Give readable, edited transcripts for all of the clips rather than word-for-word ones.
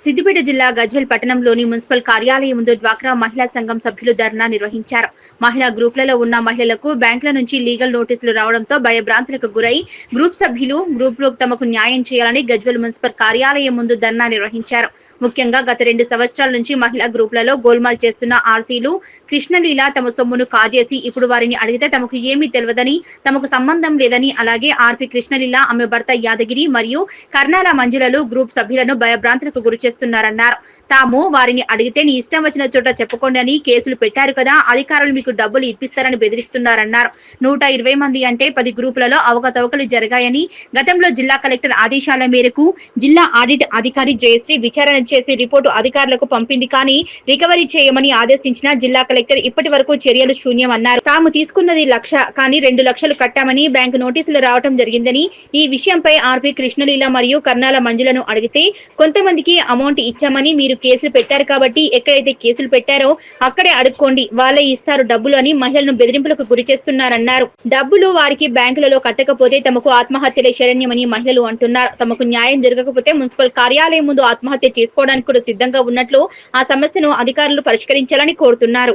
సిద్దిపేట జిల్లా గజ్వేల్ పట్టణంలోని మున్సిపల్ కార్యాలయం ముందు డ్వాక్రా మహిళా సంఘం సభ్యులు ధర్నా నిర్వహించారు. మహిళా గ్రూపులలో ఉన్న మహిళలకు బ్యాంకుల నుంచి లీగల్ నోటీసులు రావడంతో భయభ్రాంతులకు గురై గ్రూప్ సభ్యులు గ్రూపులు తమకు న్యాయం చేయాలని గజ్వేల్ మున్సిపల్ కార్యాలయం ముందు ధర్నా నిర్వహించారు. ముఖ్యంగా గత 2 సంవత్సరాల నుంచి మహిళా గ్రూపులలో గోల్మాల్ చేస్తున్న ఆర్సీలు కృష్ణలీల తమ సొమ్మును కాజేసి ఇప్పుడు వారిని అడిగితే తమకు ఏమీ తెలియదని, తమకు సంబంధం లేదని, అలాగే ఆర్పి కృష్ణలీల ఆమె భర్త యాదగిరి మరియు కర్నాల మంజులలు గ్రూప్ సభ్యులను భయభ్రాంతులకు గురి చేస్తున్నారన్నారు. తాము వారిని అడిగితే నీ ఇష్టం వచ్చిన చోట చెప్పుకోండి అని కేసులు పెట్టారు కదా, అధికారులు మీకు డబ్బులు ఇప్పిస్తారని బెదిరిస్తున్నారన్నారు. 120 మంది అంటే 10 గ్రూపులలో అవకతవకలు జరిగాయని, గతంలో జిల్లా కలెక్టర్ ఆదేశాల మేరకు జిల్లా ఆడిట్ అధికారి జయశ్రీ విచారణ చేసి రిపోర్టు అధికారులకు పంపింది. కానీ రికవరీ చేయమని ఆదేశించిన జిల్లా కలెక్టర్ ఇప్పటి వరకు చర్యలు శూన్యమన్నారు. తాము తీసుకున్నది 1,00,000 కానీ 2 లక్షలు కట్టామని బ్యాంకు నోటీసులు రావటం జరిగిందని, ఈ విషయంపై ఆర్పి కృష్ణలీల మరియు కర్నాల మంజులను అడిగితే కొంతమందికి అమౌంట్ ఇచ్చామని, మీరు కేసులు పెట్టారు కాబట్టి ఎక్కడైతే కేసులు పెట్టారో అక్కడే అడుక్కోండి, వాళ్ళే ఇస్తారు డబ్బులు అని మహిళలను బెదిరింపులకు గురి చేస్తున్నారన్నారు. డబ్బులు వారికి బ్యాంకులలో కట్టకపోతే తమకు ఆత్మహత్యలే శరణ్యమని మహిళలు అంటున్నారు. తమకు న్యాయం జరగకపోతే మున్సిపల్ కార్యాలయం ముందు ఆత్మహత్య చేసుకోవడానికి కూడా సిద్ధంగా ఉన్నట్లు ఆ సమస్యను అధికారులు పరిష్కరించాలని కోరుతున్నారు.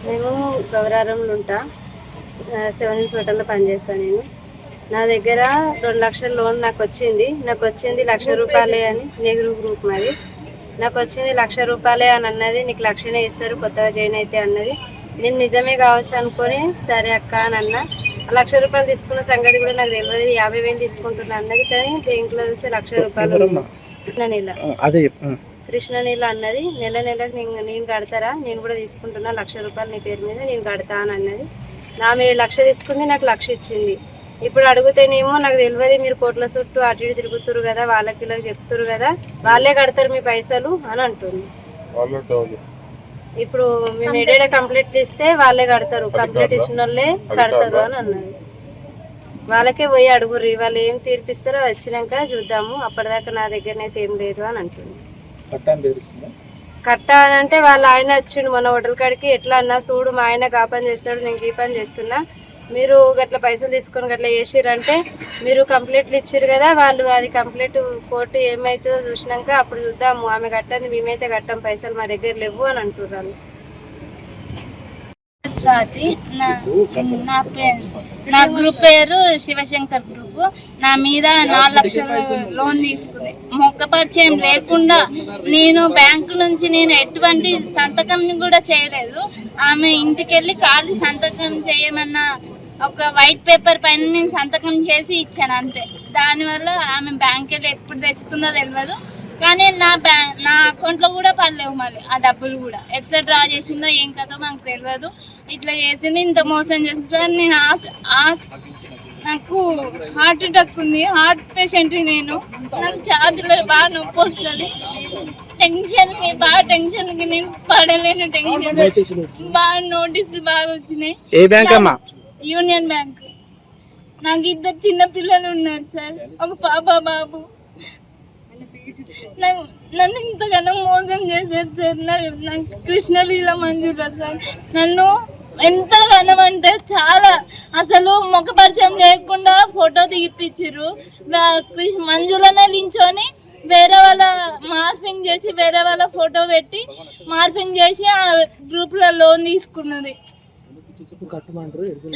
మేము గౌరారంలో ఉంటా, 7 Hills హోటల్లో పనిచేస్తాను. నేను నా దగ్గర 2 లక్షల లోన్ నాకు వచ్చింది 1,00,000 రూపాయలే అని నెహ్రూ గ్రూప్ మరి నాకు వచ్చింది 1,00,000 రూపాయలే అని అన్నది. నీకు 1,00,000 ఇస్తారు కొత్తగా జాయిన్ అయితే అన్నది. నేను నిజమే కావచ్చు అనుకొని సరే అక్క అని అన్న. 1,00,000 రూపాయలు తీసుకున్న సంగతి కూడా నాకు తెలియదు. 50,000 తీసుకుంటున్నా అన్నది. కానీ బ్యాంకులో చూస్తే 1,00,000 రూపాయలు కృష్ణనీల అన్నది. నెలకు నేను కడతారా, నేను కూడా తీసుకుంటున్నా 1,00,000 రూపాయలు నీ పేరు మీద నేను కడతా అని అన్నది. నా మీద 1,00,000 తీసుకుంది, నాకు 1,00,000 ఇచ్చింది. ఇప్పుడు అడుగుతేనేమో నాకు తెలియదు, మీరు కోట్ల చుట్టూ అటు ఇటు తిరుగుతురు కదా, వాళ్ళకి ఇలా చెప్తురు కదా, వాళ్ళే కడతారు మీ పైసలు అని అంటుంది. ఇప్పుడు మేము ఏడేడా కంప్లైంట్ ఇస్తే వాళ్ళే కడతారు, కంప్లైంట్ ఇచ్చిన వాళ్ళే కడతారు అని అన్నది. వాళ్ళకే పోయి అడుగుర్రి, వాళ్ళు ఏం తీర్పిస్తారో వచ్చినాక చూద్దాము, అప్పటిదాకా నా దగ్గరనైతే ఏం లేదు అని అంటుంది. కట్ట అని అంటే వాళ్ళ ఆయన వచ్చిండు మన హోటల్ కాడికి. ఎట్లా అన్నా చూడు, మా ఆయన గా పని చేస్తాడు, నేను ఈ పని చేస్తున్నా, మీరు గట్ల పైసలు తీసుకొని గట్లా చేసిరంటే మీరు కంప్లైంట్లు ఇచ్చారు కదా, వాళ్ళు అది కంప్లైంట్ కోర్టు ఏమైతుందో చూసినాక అప్పుడు చూద్దాము, ఆమె కట్టండి, మేమైతే కట్టాం, పైసలు మా దగ్గర లేవు అని అంటున్నారు. స్వాతి, నా గ్రూప్ పేరు శివశంకర్ గ్రూప్. నా మీద 4 లక్షల లోన్ తీసుకుంది. మొక్క పరిచయం లేకుండా నేను బ్యాంకు నుంచి నేను ఎటువంటి సంతకం కూడా చేయలేదు. ఆమె ఇంటికి వెళ్ళి ఖాళీ సంతకం చేయమన్న ఒక వైట్ పేపర్ పైన నేను సంతకం చేసి ఇచ్చాను అంతే. దానివల్ల ఆమె బ్యాంక్ వెళ్ళి ఎప్పుడు తెచ్చుకుందో తెలియదు. కానీ నా అకౌంట్లో కూడా పడలేవు. మళ్ళీ ఆ డబ్బులు కూడా ఎట్లా డ్రా చేసిందో ఏం కదో మాకు తెలియదు. ఇట్లా చేసింది, ఇంత మోసం చేసింది సార్. నేను నాకు హార్ట్ అటాక్ ఉంది, హార్ట్ పేషెంట్ నేను. నాకు ఛాతీలో బాగా నొప్పి వస్తుంది. టెన్షన్కి నేను పడలేను. టెన్షన్ బాగా నోటీసులు బాగా వచ్చినాయి. Union bank. నాకు 2 చిన్న పిల్లలు ఉన్నారు సార్, ఒక పాప బాబు. నన్ను ఇంతగానో మోసం చేశారు సార్. నాకు కృష్ణలీల మంజుల సార్ నన్ను ఎంతగానో అంటే చాలా, అసలు ముఖ పరిచయం లేకుండా ఫోటో తీపిచ్చారు. మంజులనే నించొని వేరే వాళ్ళ మార్ఫింగ్ చేసి వేరే వాళ్ళ ఫోటో పెట్టి మార్ఫింగ్ చేసి ఆ గ్రూప్లో లోన్ తీసుకున్నది.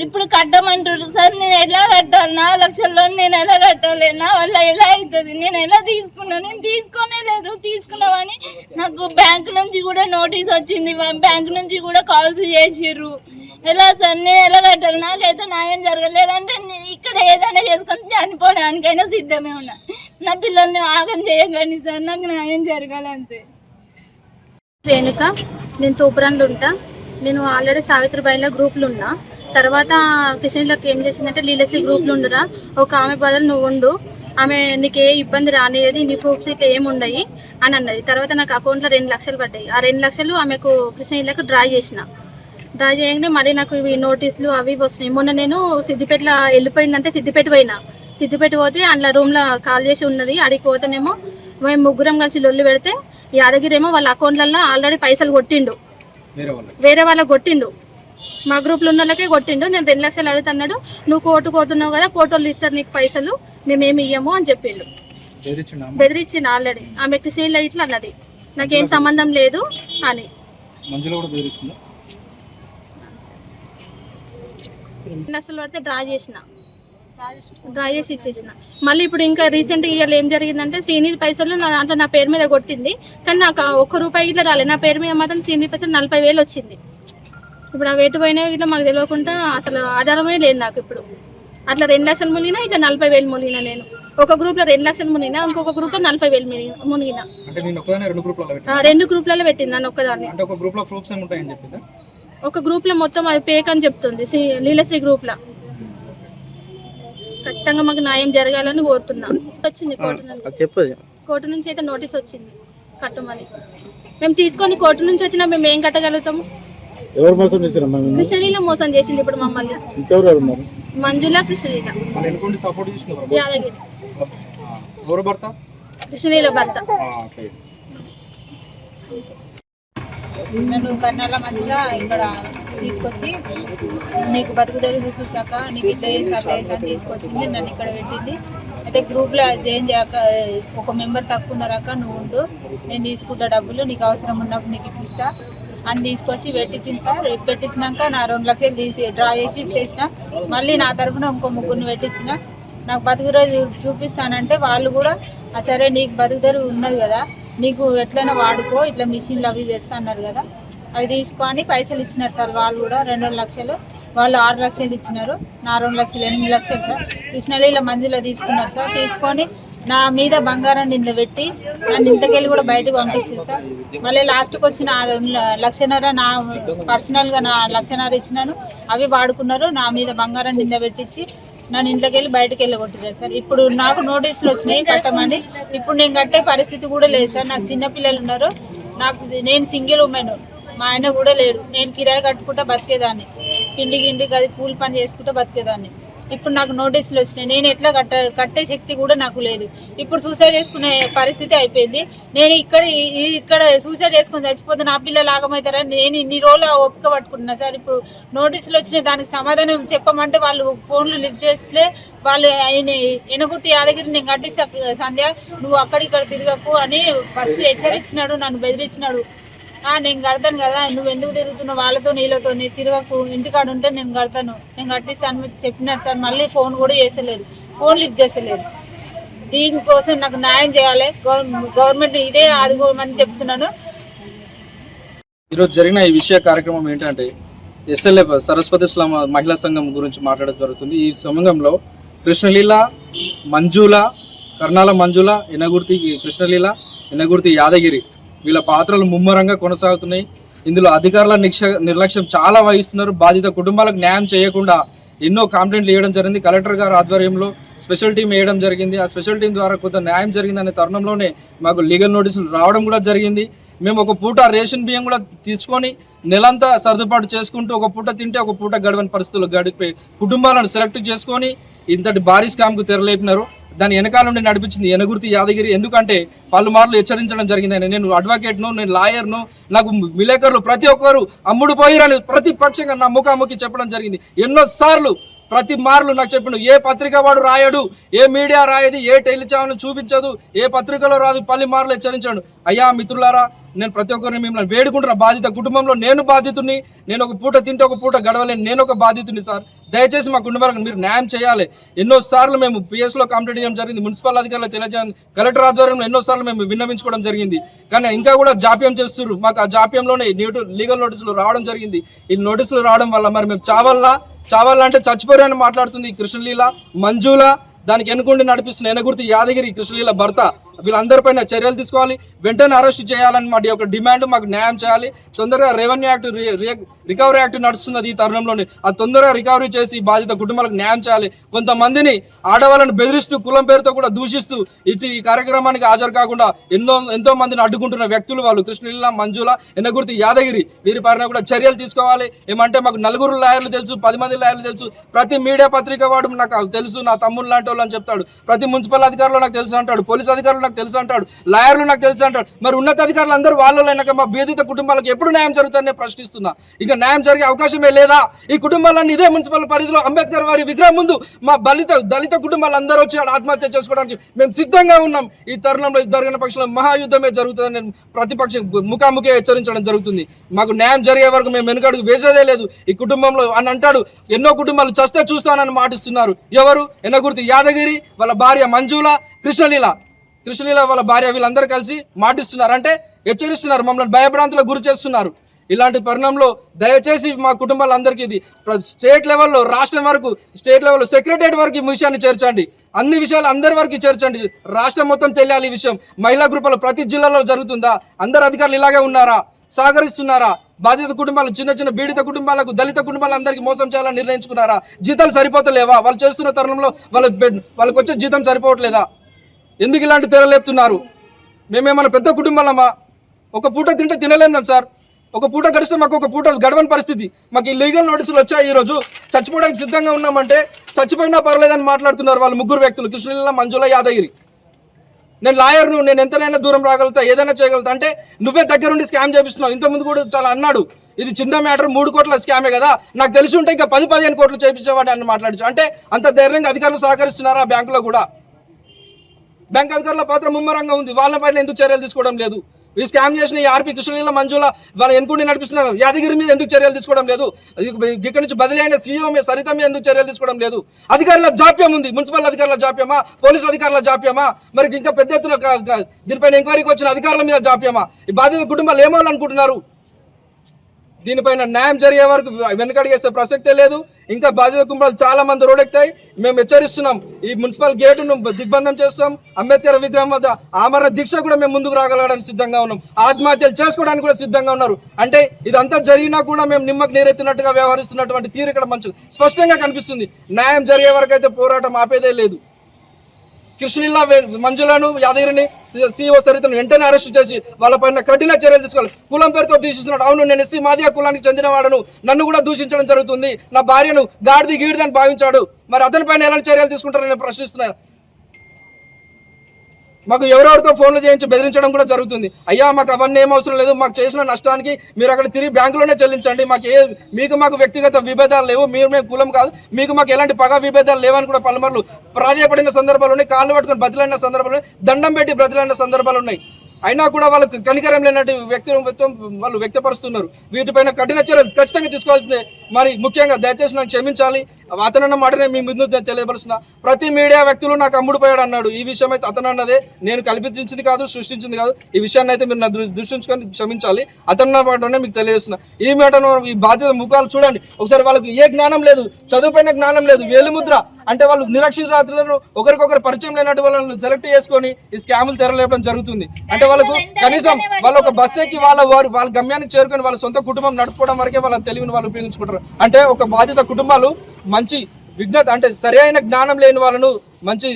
ఇప్పుడు కట్టమంటారు సార్. నేను ఎలా కట్టాలి? 4 లక్షల్లో నేను ఎలా కట్టాలి? నా వల్ల ఎలా అవుతుంది? నేను ఎలా తీసుకున్నా? నేను తీసుకోనే లేదు. తీసుకున్నామని నాకు బ్యాంక్ నుంచి కూడా నోటీస్ వచ్చింది, బ్యాంక్ నుంచి కూడా కాల్స్ చేసిర్రు. ఎలా సార్ నేను ఎలా కట్టాలి? నాకైతే న్యాయం జరగలేదంటే ఇక్కడ ఏదైనా చేసుకొని చనిపోవడానికైనా సిద్ధమే ఉన్నా. నా పిల్లల్ని ఆగం చేయకండి సార్, నాకు న్యాయం జరగాలంతే. రేణుక, నేను తూపురంలో ఉంటా. నేను ఆల్రెడీ సావిత్రిబాయిలో గ్రూప్లు ఉన్నా. తర్వాత కృష్ణలకు ఏం చేసిందంటే, లీలశ్రీ గ్రూప్లు ఉండరా, ఒక ఆమె బదులు నువ్వు ఉండు, ఆమె నీకు ఏ ఇబ్బంది రానిది, నీ ప్రూఫ్స్ ఇట్లా ఏముండయి అని అన్నది. తర్వాత నాకు అకౌంట్లో 2 లక్షలు పడ్డాయి. ఆ 2 లక్షలు ఆమెకు కృష్ణలకు డ్రా చేయగానే మళ్ళీ నాకు ఇవి నోటీసులు అవి వస్తున్నాయి. మొన్న నేను సిద్దిపేటలో వెళ్ళిపోయిందంటే సిద్దిపేట పోతే అందులో రూమ్లో కాల్ చేసి ఉన్నది. అడిగి పోతేనేమో మేము ముగ్గురం కలిసి లొల్లి పెడితే యాదగిరేమో వాళ్ళ అకౌంట్లలో ఆల్రెడీ పైసలు కొట్టిండు, వేరే వాళ్ళకి కొట్టిండు, మా గ్రూప్లో ఉన్న వాళ్ళకే కొట్టిండు. నేను 2 లక్షలు అడుగుతున్నాడు, నువ్వు కోర్టుకు పోతున్నావు కదా, కోర్టు వాళ్ళు ఇస్తారు నీకు పైసలు, మేమేమి ఇయ్యము అని చెప్పిండు. బెదిరించింది ఆల్రెడీ. ఆమె కృష్ణ ఇట్లా అన్నది నాకేం సంబంధం లేదు అని. లక్షలు పడితే డ్రా చేసి ఇచ్చేసిన. మళ్ళీ ఇప్పుడు ఇంకా రీసెంట్ ఇయర్ ఏం జరిగిందంటే శ్రీనిధి పైసలు నా దాంట్లో నా పేరు మీద కొట్టింది, కానీ నాకు ₹1 ఇట్లా రాలేదు. నా పేరు మీద మాత్రం శ్రీనిధి పైసలు 40,000 వచ్చింది. ఇప్పుడు ఆ వేటు పోయినా ఇట్లా మాకు తెలియకుండా అసలు ఆధారమే లేదు నాకు. ఇప్పుడు అట్లా 2 లక్షలు మునిగినా, ఇట్లా 40,000 మునిగినా. నేను ఒక గ్రూప్ లో 2 లక్షలు మునిగినా, ఇంకొక గ్రూప్ లో 40,000 మునిగినా. 2 గ్రూప్లలో పెట్టింది నన్ను ఒక్కదాన్ని. ఒక గ్రూప్ లో మొత్తం అది పేక్ అని చెప్తుంది లీలశ్రీ గ్రూప్ లో. ఖచ్చితంగా మాకు న్యాయం జరగాలని కోరుతున్నాం. వచ్చింది కోర్టు నుంచి అయితే నోటీస్ వచ్చింది కట్టమని. మేము తీసుకొని కోర్టు నుంచి వచ్చినా మేము ఏం కట్టగలుగుతాము? కృష్ణలీల మోసం చేసింది ఇప్పుడు మమ్మల్ని. మంజుల, కృష్ణలీల, యాదగిరి, కృష్ణలీల భర్త. నన్ను కర్నాల మధ్యలో ఇక్కడ తీసుకొచ్చి నీకు బతుకుదొరు చూపిస్తాక నీకు ఇట్లా వేసి అట్లా వేసి అని తీసుకొచ్చింది. నన్ను ఇక్కడ పెట్టింది. అయితే గ్రూప్లో జాయిన్ చేయక ఒక మెంబర్ తక్కువ ఉన్నారాక నువ్వు ఉండు, నేను తీసుకుంటా డబ్బులు, నీకు అవసరం ఉన్నప్పుడు నీకు ఇప్పిస్తా అని తీసుకొచ్చి పెట్టించింది సార్. పెట్టించినాక నా 2 లక్షలు తీసి డ్రా చేసి ఇచ్చేసిన. మళ్ళీ నా తరఫున ఇంకో 3 పెట్టించిన. నాకు బతుకుదొరు చూపిస్తానంటే వాళ్ళు కూడా సరే నీకు బతుకుదొరు ఉన్నది కదా, నీకు ఎట్లయినా వాడుకో, ఇట్లా మిషన్లు అవి చేస్తా అన్నారు కదా, అవి తీసుకొని పైసలు ఇచ్చినారు సార్. వాళ్ళు కూడా 2 లక్షలు, వాళ్ళు 6 లక్షలు ఇచ్చినారు. నా 2 లక్షలు 8 లక్షలు సార్. కృష్ణలీల మంజులో తీసుకున్నారు సార్. తీసుకొని నా మీద బంగారం నింద పెట్టి నన్ను ఇంతకెళ్ళి కూడా బయటకు పంపించింది సార్. మళ్ళీ లాస్ట్కి వచ్చిన 2 లక్షన్నర నా పర్సనల్గా నా 1 లక్షన్నర ఇచ్చినాను, అవి వాడుకున్నారు. నా మీద బంగారం నింద పెట్టించి నన్ను ఇంట్లోకి వెళ్ళి బయటకు వెళ్ళి కొట్టినారు సార్. ఇప్పుడు నాకు నోటీసులు వచ్చినాయి కట్టమని. ఇప్పుడు నేను కట్టే పరిస్థితి కూడా లేదు సార్. నాకు చిన్నపిల్లలు ఉన్నారు, నేను సింగిల్ ఉమెన్, మా ఆయన కూడా లేడు. నేను కిరాయి కట్టుకుంటా బతికేదాన్ని, గిండికి అది కూలి పని చేసుకుంటా బతికేదాన్ని. ఇప్పుడు నాకు నోటీసులు వచ్చినాయి. నేను ఎట్లా కట్టే శక్తి కూడా నాకు లేదు. ఇప్పుడు సూసైడ్ చేసుకునే పరిస్థితి అయిపోయింది. నేను ఇక్కడ సూసైడ్ చేసుకుని చచ్చిపోతే నా పిల్లలు ఆగమవుతారని నేను ఇన్ని రోజులు ఒప్పుక పట్టుకుంటున్నా సార్. ఇప్పుడు నోటీసులు వచ్చినాయి, దానికి సమాధానం చెప్పమంటే వాళ్ళు ఫోన్లు లిఫ్ట్ చేస్తే వాళ్ళు ఆయన ఎనగుర్తి యాదగిరి నేను కట్టిస్తా సంధ్య, నువ్వు అక్కడిక్కడ తిరగకు అని ఫస్ట్ హెచ్చరించినాడు, నన్ను బెదిరించినాడు. నేను కడతాను కదా, నువ్వు ఎందుకు తిరుగుతున్నావు వాళ్ళతో నీళ్ళతో, తిరగకు, ఇంటికాడ ఉంటే నేను కడతాను, నేను కట్టిస్తాను చెప్పినారు సార్. మళ్ళీ ఫోన్ కూడా చేసలేరు, ఫోన్ లిఫ్ట్ చేసలేరు. దీనికోసం నాకు న్యాయం చేయాలి, గవర్నమెంట్ ఇదే ఆదుకోమని చెప్తున్నాను. ఈరోజు జరిగిన ఈ విషయ కార్యక్రమం ఏంటంటే ఎస్ఎల్ఎఫ్ సరస్వతి ఇస్లాం మహిళా సంఘం గురించి మాట్లాడడం జరుగుతుంది. ఈ సంఘంలో కృష్ణలీల, మంజుల, కర్నాల మంజుల, ఎనగుర్తి కృష్ణలీల, ఎనగుర్తి యాదగిరి వీళ్ళ పాత్రలు ముమ్మరంగా కొనసాగుతున్నాయి. ఇందులో అధికారుల నిర్లక్ష్యం చాలా వహిస్తున్నారు. బాధిత కుటుంబాలకు న్యాయం చేయకుండా ఎన్నో కంప్లైంట్లు వేయడం జరిగింది. కలెక్టర్ గారు ఆధ్వర్యంలో స్పెషల్ టీం వేయడం జరిగింది. ఆ స్పెషల్ టీం ద్వారా కొంత న్యాయం జరిగిందనే తరుణంలోనే మాకు లీగల్ నోటీసులు రావడం కూడా జరిగింది. మేము ఒక పూట రేషన్ బియ్యం కూడా తీసుకొని నెలంతా సర్దుబాటు చేసుకుంటూ ఒక పూట తింటే ఒక పూట గడవని పరిస్థితుల్లో గడిపే కుటుంబాలను సెలెక్ట్ చేసుకొని ఇంతటి భారీ స్కామ్కు తెరలేపినారు. దాని వెనకాల నుండి నడిపించింది ఎనగుర్తి యాదగిరి. ఎందుకంటే పలుమార్లు హెచ్చరించడం జరిగిందని, నేను అడ్వకేట్ను, నేను లాయర్ను, నాకు విలేకరులు ప్రతి ఒక్కరు అమ్ముడు పోయిరని ప్రతిపక్షంగా నా ముఖాముఖి చెప్పడం జరిగింది. ఎన్నోసార్లు ప్రతి మార్లు నాకు చెప్పిన ఏ పత్రిక వాడు రాయడు, ఏ మీడియా రాయదు, ఏ టెలిఛానల్ చూపించదు, ఏ పత్రికలో రాదు, పలు మార్లు హెచ్చరించాడు. అయ్యా మిత్రులారా, నేను ప్రతి ఒక్కరిని మిమ్మల్ని వేడుకుంటున్న, బాధిత కుటుంబంలో నేను బాధితుని, నేను ఒక పూట తింటే ఒక పూట గడవలేను, నేను ఒక బాధితుని సార్. దయచేసి మా కుటుంబాలకు మీరు న్యాయం చేయాలి. ఎన్నోసార్లు మేము పిఎస్లో కంప్లైంట్ చేయడం జరిగింది, మున్సిపల్ అధికారులకు తెలియజేయడం, కలెక్టర్ ఆధ్వర్యంలో ఎన్నోసార్లు మేము విన్నవించుకోవడం జరిగింది. కానీ ఇంకా కూడా జాప్యం చేస్తున్నారు. మాకు ఆ జాప్యంలోనే లీగల్ నోటీసులు రావడం జరిగింది. ఈ నోటీసులు రావడం వల్ల మరి మేము చావాలంటే చచ్చిపోయారని మాట్లాడుతుంది కృష్ణలీల, మంజుల, దానికి ఎన్నుకుండి నడిపిస్తున్న ఎనగుర్తి యాదగిరి, కృష్ణలీల భర్త. వీళ్ళందరిపైన చర్యలు తీసుకోవాలి, వెంటనే అరెస్ట్ చేయాలని మా యొక్క డిమాండ్. మాకు న్యాయం చేయాలి. తొందరగా రెవెన్యూ యాక్ట్, రికవరీ యాక్ట్ నడుస్తున్నది ఈ తరుణంలోనే, అది తొందరగా రికవరీ చేసి బాధిత కుటుంబాలకు న్యాయం చేయాలి. కొంతమందిని ఆడవాళ్ళని బెదిరిస్తూ కులం పేరుతో కూడా దూషిస్తూ ఈ కార్యక్రమానికి హాజరు కాకుండా ఎంతో మందిని అడ్డుకుంటున్న వ్యక్తులు వాళ్ళు కృష్ణలీల, మంజుల, ఎనగుర్తి యాదగిరి. వీరిపైన కూడా చర్యలు తీసుకోవాలి. ఏమంటే మాకు 4 లాయర్లు తెలుసు, 10 మంది లాయర్లు తెలుసు, ప్రతి మీడియా పత్రిక వాడు నాకు తెలుసు, నా తమ్ముడు లాంటి వాళ్ళు అని చెప్తాడు, ప్రతి మున్సిపల్ అధికారులు నాకు తెలుసు అంటాడు, పోలీస్ అధికారులు నాకు తెలుసు అంటాడు, లాయర్లు నాకు తెలుసు అంటాడు. మరి ఉన్నతాధికారులు అందరూ వాళ్ళైనాక మా బాధిత కుటుంబాలకు ఎప్పుడు న్యాయం జరుగుతుందని ప్రశ్నిస్తున్నా. ఇంకా న్యాయం జరిగే అవకాశమే లేదా? ఈ కుటుంబాలన్నీ ఇదే మున్సిపల్ పరిధిలో అంబేద్కర్ వారి విగ్రహం ముందు మా దళిత కుటుంబాలు అందరూ వచ్చి ఆత్మహత్య చేసుకోవడానికి మేము సిద్ధంగా ఉన్నాం. ఈ తరుణంలో జరగని పక్షంలో మహాయుద్ధమే జరుగుతుందని నేను ప్రతిపక్షం ముఖాముఖి హెచ్చరించడం జరుగుతుంది. మాకు న్యాయం జరిగే వరకు మేము వెనుకడుగు వేసేదే లేదు. ఈ కుటుంబంలో అని అంటాడు, ఎన్నో కుటుంబాలు చస్తే చూస్తానని మాటిస్తున్నారు. ఎవరు? ఎన్నగుర్తి యాదగిరి, వాళ్ళ భార్య మంజుల, కృష్ణలీల వాళ్ళ భార్య, వీళ్ళందరూ కలిసి మాటిస్తున్నారు. అంటే హెచ్చరిస్తున్నారు, మమ్మల్ని భయభ్రాంతులకు గురి చేస్తున్నారు. ఇలాంటి పరిణామంలో దయచేసి మా కుటుంబాలందరికీ ఇది స్టేట్ లెవెల్లో, రాష్ట్రం వరకు, స్టేట్ లెవెల్లో సెక్రటరియట్ వరకు ఈ విషయాన్ని చేర్చండి. అన్ని విషయాలు అందరి వరకు చేర్చండి. రాష్ట్రం మొత్తం తెలియాలి ఈ విషయం. మహిళా గ్రూపులు ప్రతి జిల్లాలో జరుగుతుందా? అందరు అధికారులు ఇలాగే ఉన్నారా? సహకరిస్తున్నారా? బాధిత కుటుంబాలు, చిన్న పీడిత కుటుంబాలకు, దళిత కుటుంబాలందరికీ మోసం చేయాలని నిర్ణయించుకున్నారా? జీతాలు సరిపోతలేవా? వాళ్ళు చేస్తున్న తరుణంలో వాళ్ళకి వచ్చే జీతం సరిపోవట్లేదా? ఎందుకు ఇలాంటి తెరలేపుతున్నారు? మేమేమన్నా పెద్ద కుటుంబాలమ్మా? ఒక పూట తింటే తినలేం సార్. ఒక పూట గడిస్తే మాకు ఒక పూట గడవని పరిస్థితి. మాకు ఈ లీగల్ నోటీసులు వచ్చాయి. ఈరోజు చచ్చిపోవడానికి సిద్ధంగా ఉన్నామంటే చచ్చిపోయినా పర్లేదని మాట్లాడుతున్నారు వాళ్ళు ముగ్గురు వ్యక్తులు, కృష్ణలీల, మంజుల, యాదగిరి. నేను లాయర్ను, నేను ఎంతనైనా దూరం రాగలుగుతా, ఏదైనా చేయగలుగుతా అంటే నువ్వే దగ్గరుండి స్కామ్ చేపిస్తున్నావు. ఇంతకుముందు కూడా చాలా అన్నాడు, ఇది చిన్న మ్యాటర్, 3 కోట్ల స్కామే కదా, నాకు తెలిసి ఉంటే ఇంకా 10-15 కోట్లు చేయించేవాడు అని మాట్లాడించు. అంటే అంత ధైర్యంగా అధికారులు సహకరిస్తున్నారా? బ్యాంకులో కూడా బ్యాంక్ అధికారుల పాత్ర ముమ్మరంగా ఉంది. వాళ్ళపైన ఎందుకు చర్యలు తీసుకోవడం లేదు? ఈ స్కామ్ చేసిన ఈ ఆర్పి, కృష్ణలీల, మంజుల వాళ్ళ ఎన్నుకుని నడిపిస్తున్న యాదగిరి మీద ఎందుకు చర్యలు తీసుకోవడం లేదు? ఇక్కడి నుంచి బదిలీ అయిన సీఈఓ మీద, సరిత మీద ఎందుకు చర్యలు తీసుకోవడం లేదు? అధికారుల జాప్యం ఉంది. మున్సిపల్ అధికారుల జాప్యమా? పోలీసు అధికారుల జాప్యమా? మరి ఇంకా పెద్ద ఎత్తున దీనిపైన ఎంక్వైరీకి వచ్చిన అధికారుల మీద జాప్యమా? ఈ బాధిత కుటుంబాలు ఏమాలనుకుంటున్నారు? దీనిపైన న్యాయం జరిగే వరకు వెనకడిగేసే ప్రసక్తే లేదు. ఇంకా బాధిత కుటుంబాలు చాలా మంది రోడ్డెక్తాయి. మేము హెచ్చరిస్తున్నాం, ఈ మున్సిపల్ గేటును దిగ్బంధం చేస్తాం. అంబేద్కర్ విగ్రహం వద్ద ఆమరణ దీక్ష కూడా మేము ముందుకు రాగలగడానికి సిద్ధంగా ఉన్నాం. ఆత్మహత్యలు చేసుకోవడానికి కూడా సిద్ధంగా ఉన్నారు. అంటే ఇదంతా జరిగినా కూడా మేము నిమ్మకు నీరెత్తినట్టుగా వ్యవహరిస్తున్నటువంటి తీరు ఇక్కడ మంచి స్పష్టంగా కనిపిస్తుంది. న్యాయం జరిగే వరకు అయితే పోరాటం ఆపేదే లేదు. కృష్ణలీల, మంజులను, యాదగిరిని, సీఓ సరితను వెంటనే అరెస్ట్ చేసి వాళ్ళపైన కఠిన చర్యలు తీసుకోవాలి. కులం పేరుతో దూషిస్తున్నాడు. అవును, నేను ఎస్సీ మాదిగ కులానికి చెందినవాడను, నన్ను కూడా దూషించడం జరుగుతుంది. నా భార్యను గీడిదని భావించాడు. మరి అతని పైన ఎలాంటి చర్యలు తీసుకుంటారని నేను ప్రశ్నిస్తున్నా. మాకు ఎవరెవరితో ఫోన్లు చేయించి బెదిరించడం కూడా జరుగుతుంది. అయ్యా, మాకు అవన్నీ ఏం అవసరం లేదు, మాకు చేసిన నష్టానికి మీరు అక్కడ తిరిగి బ్యాంకులోనే చెల్లించండి, మాకు వ్యక్తిగత విభేదాలు లేవు, మేము కులం కాదు, మాకు ఎలాంటి పగ విభేదాలు లేవని కూడా పలుమార్లు ప్రాధాయపడిన సందర్భాలు ఉన్నాయి. కాళ్ళు పట్టుకుని బదిలైన సందర్భాలు ఉన్నాయి, దండం పెట్టి బదిలైన సందర్భాలు ఉన్నాయి. అయినా కూడా వాళ్ళకు కనికరం లేనట్టు వ్యక్తిత్వం వాళ్ళు వ్యక్తపరుస్తున్నారు. వీటిపైన కఠిన చర్యలు ఖచ్చితంగా తీసుకోవాల్సిందే. మరి ముఖ్యంగా దయచేసి నాకు క్షమించాలి. అతనన్న మాటనే మీ ముందు తెలియపరుస్తున్నా. ప్రతి మీడియా వ్యక్తులు నాకు అమ్ముడుపోయాడు అన్నాడు. ఈ విషయం అయితే అతను అన్నదే, నేను కల్పించింది కాదు, సృష్టించింది కాదు. ఈ విషయాన్ని అయితే మీరు నా దృష్టి ఉంచుకొని క్షమించాలి. అతన్న మాటనే మీకు తెలియజేస్తున్నా. ఈ మాటను, ఈ బాధ్యత ముఖాలు చూడండి ఒకసారి. వాళ్ళకి ఏ జ్ఞానం లేదు, చదువుపైన జ్ఞానం లేదు, వేలిముద్ర అంటే వాళ్ళు నిరక్షరాతులను ఒకరికొకరు పరిచయం లేనట్టు వాళ్ళని సెలెక్ట్ చేసుకొని ఈ స్కాములు తెరలేపడం జరుగుతుంది. అంటే వాళ్ళకు కనీసం వాళ్ళ ఒక బస్సు ఎక్కి వాళ్ళ గమ్యానికి చేరుకొని వాళ్ళ సొంత కుటుంబం నడుపుకోవడం వరకే వాళ్ళ తెలివిని వాళ్ళు ఉపయోగించుకుంటారు. అంటే ఒక బాధిత కుటుంబాలు మంచి విజ్ఞత అంటే సరైన జ్ఞానం లేని వాళ్ళను, మంచి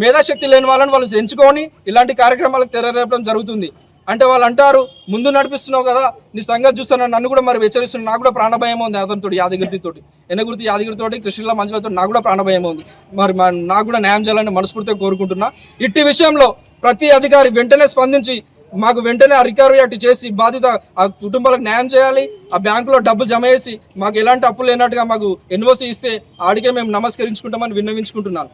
మేధాశక్తి లేని వాళ్ళను వాళ్ళు ఎంచుకొని ఇలాంటి కార్యక్రమాలకు తెరలేపడం జరుగుతుంది. అంటే వాళ్ళు అంటారు, ముందు నడిపిస్తున్నావు కదా, నీ సంగతి చూస్తాను, నన్ను కూడా మరి హెచ్చరిస్తున్నాను. నాకు కూడా ప్రాణభయం ఉంది అతనితో, యాదగిరితోటి, యాదగిరితోటి, కృష్ణలీల, మంజులతో నాకు కూడా ప్రాణభయం ఉంది. మరి నాకు కూడా న్యాయం చేయాలని మనస్ఫూర్తిగా కోరుకుంటున్నా. ఇట్టి విషయంలో ప్రతి అధికారి వెంటనే స్పందించి మాకు వెంటనే రికవరీ యాక్ట్ చేసి బాధిత ఆ కుటుంబాలకు న్యాయం చేయాలి. ఆ బ్యాంకులో డబ్బు జమ చేసి మాకు ఎలాంటి అప్పులు లేనట్టుగా మాకు ఎన్ఓసి ఇస్తే ఆడికే మేము నమస్కరించుకుంటామని విన్నవించుకుంటున్నాను.